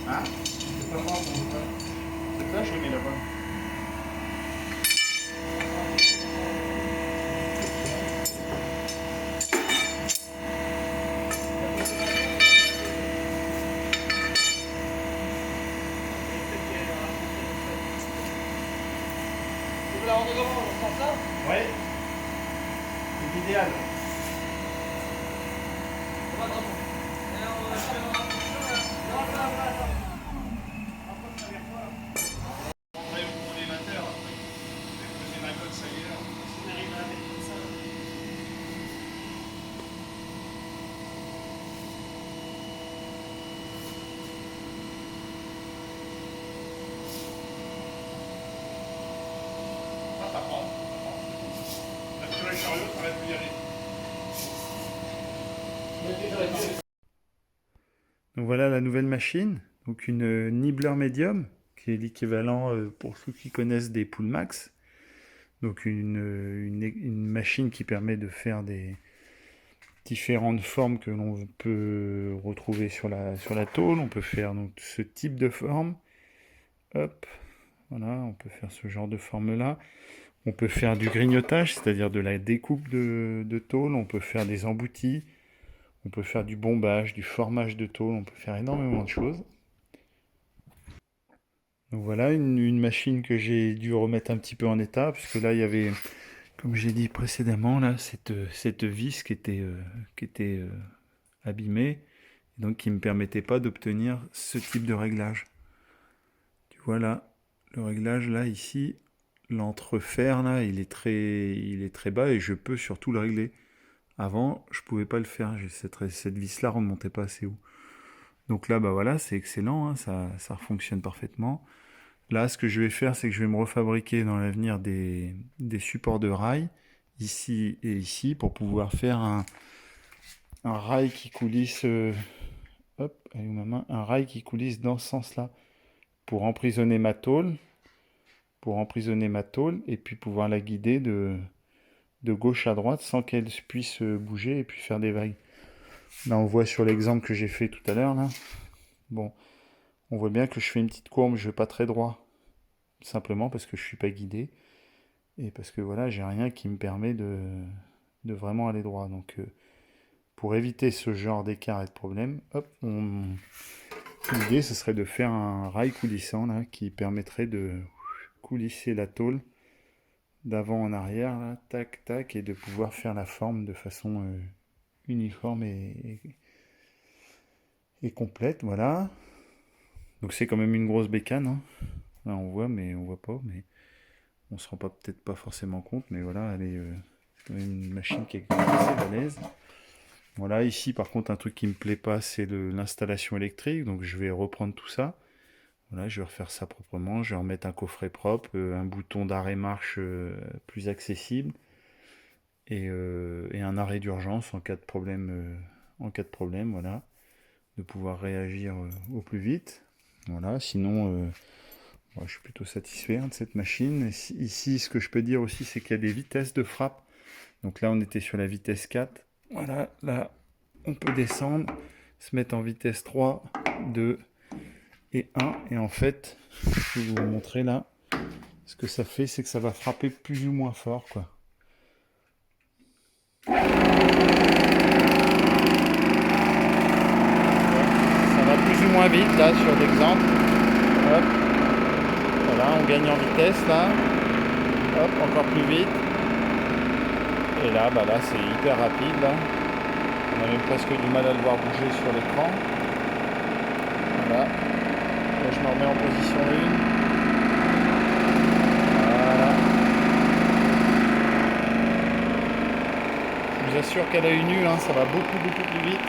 Hein? C'est pas mort, c'est ça, je mets là-bas. Ouais, c'est l'idéal. Ça prend. Là, sur les chariots, ça va plus y aller. Donc voilà la nouvelle machine, donc une Nibbler Medium, qui est l'équivalent pour ceux qui connaissent des Poolmax. Donc une machine qui permet de faire des différentes formes que l'on peut retrouver sur la tôle. On peut faire donc ce type de forme. Hop, voilà, on peut faire ce genre de forme-là. On peut faire du grignotage, c'est-à-dire de la découpe de tôle. On peut faire des emboutis. On peut faire du bombage, du formage de tôle. On peut faire énormément de choses. Donc voilà, une machine que j'ai dû remettre un petit peu en état, puisque là, il y avait, comme j'ai dit précédemment, là, cette vis qui était abîmée, donc qui ne me permettait pas d'obtenir ce type de réglage. Tu vois là, le réglage là, ici, l'entrefer là, il est très bas et je peux surtout le régler. Avant, je pouvais pas le faire, cette vis là remontait pas assez haut. Donc là, bah voilà, c'est excellent, hein, ça fonctionne parfaitement. Là, ce que je vais faire, c'est que je vais me refabriquer dans l'avenir des supports de rail, ici et ici, pour pouvoir faire un rail qui coulisse, hop, avec ma main, un rail qui coulisse dans ce sens-là, pour emprisonner ma tôle, et puis pouvoir la guider de gauche à droite sans qu'elle puisse bouger et puis faire des vagues. Là, on voit sur l'exemple que j'ai fait tout à l'heure, là, bon, on voit bien que je fais une petite courbe, je vais pas très droit, simplement parce que je suis pas guidé et parce que voilà, j'ai rien qui me permet de vraiment aller droit. Donc pour éviter ce genre d'écart et de problème, hop, l'idée ce serait de faire un rail coulissant là qui permettrait de coulisser la tôle d'avant en arrière là, tac tac, et de pouvoir faire la forme de façon uniforme et complète, voilà. Donc c'est quand même une grosse bécane, hein. Là on voit, mais on voit pas, mais on se rend peut-être pas forcément compte, mais voilà, elle est quand même une machine qui est assez balèze. Voilà, ici par contre un truc qui me plaît pas, c'est l'installation électrique, donc je vais reprendre tout ça. Voilà, je vais refaire ça proprement, je vais remettre un coffret propre, un bouton d'arrêt marche plus accessible, et un arrêt d'urgence en cas de problème, voilà, de pouvoir réagir au plus vite. Voilà, sinon moi, je suis plutôt satisfait de cette machine. Ici, ce que je peux dire aussi, c'est qu'il y a des vitesses de frappe. Donc là, on était sur la vitesse 4. Voilà, là, on peut descendre, se mettre en vitesse 3, 2 et 1. Et en fait, je vais vous montrer là. Ce que ça fait, c'est que ça va frapper plus ou moins fort, quoi. Ça va plus ou moins vite, là, sur l'exemple. Hop. Voilà, on gagne en vitesse, là. Hop, encore plus vite. Et là, bah là, c'est hyper rapide, là. On a même presque du mal à le voir bouger sur l'écran. Voilà. Là, je me remets en position 1. Voilà. Je vous assure qu'à l'œil nu, hein, ça va beaucoup plus vite.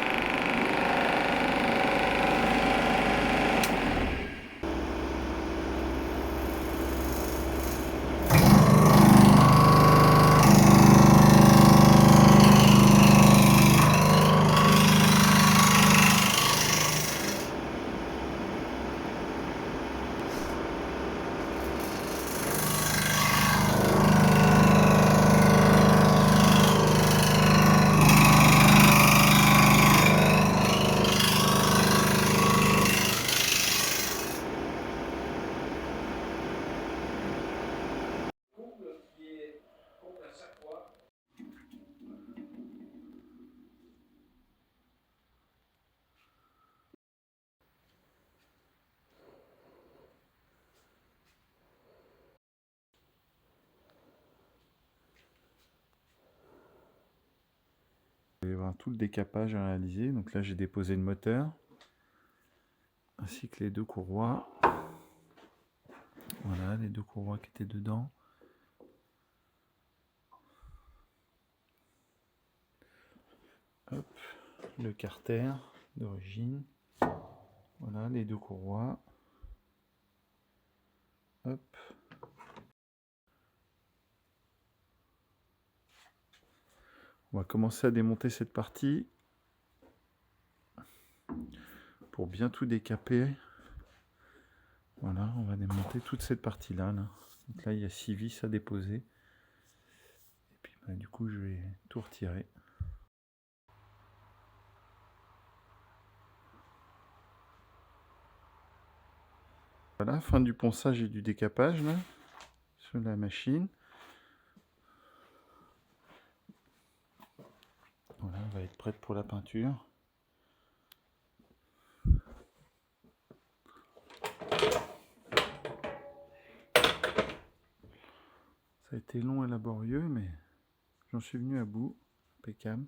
enfin tout le décapage à réaliser. Donc là j'ai déposé le moteur ainsi que les 2 courroies. Voilà les 2 courroies qui étaient dedans. Hop, le carter d'origine. Voilà les 2 courroies. Hop. On va commencer à démonter cette partie pour bien tout décaper. Voilà, on va démonter toute cette partie-là. Là. Donc là, il y a 6 vis à déposer. Et puis, bah, du coup, je vais tout retirer. Voilà, fin du ponçage et du décapage là, sur la machine. Voilà, elle va être prête pour la peinture. Ça a été long et laborieux, mais j'en suis venu à bout. Impeccable.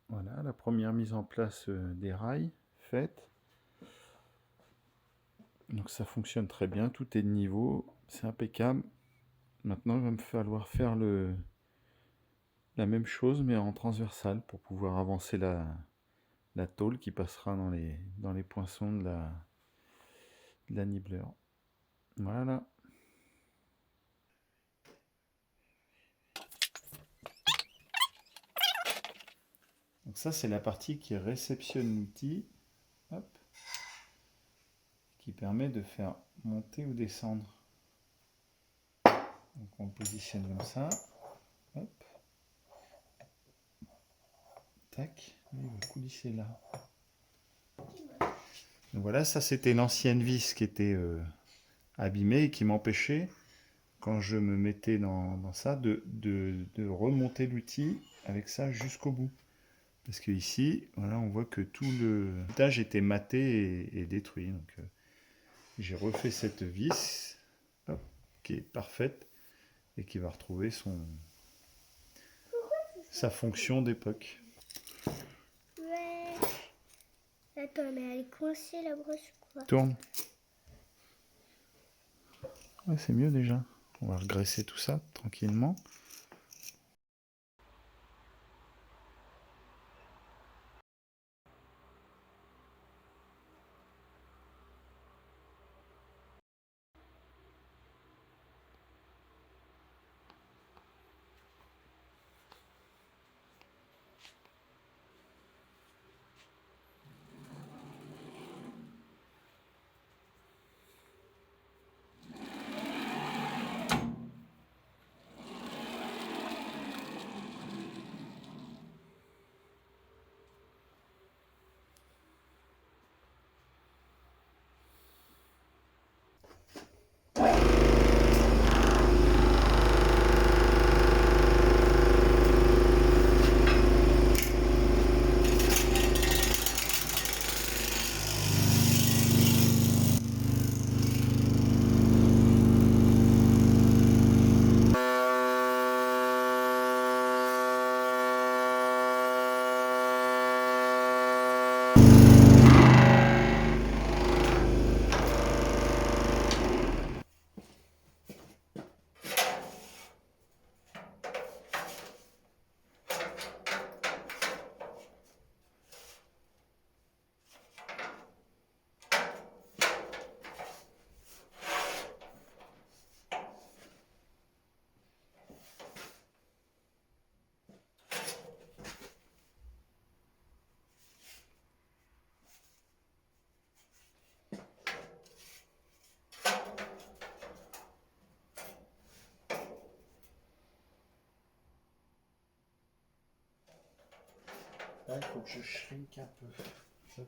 Voilà, la première mise en place des rails faite. Donc ça fonctionne très bien, tout est de niveau, c'est impeccable. Maintenant, il va me falloir faire la même chose, mais en transversal, pour pouvoir avancer la tôle qui passera dans les poinçons de la nibbleur. Voilà. Donc ça, c'est la partie qui réceptionne l'outil, hop, qui permet de faire monter ou descendre. Donc on le positionne comme ça, hop, tac, il va coulisser là. Donc voilà, ça c'était l'ancienne vis qui était abîmée et qui m'empêchait, quand je me mettais dans ça, de remonter l'outil avec ça jusqu'au bout. Parce que ici, voilà, on voit que tout le montage était maté et détruit. Donc j'ai refait cette vis, hop, qui est parfaite et qui va retrouver sa fonction d'époque. Ouais. Attends, mais elle est coincée la broche quoi. Tourne. Ouais, c'est mieux déjà. On va regraisser tout ça tranquillement. Là, il faut que je shrink un peu. Hop.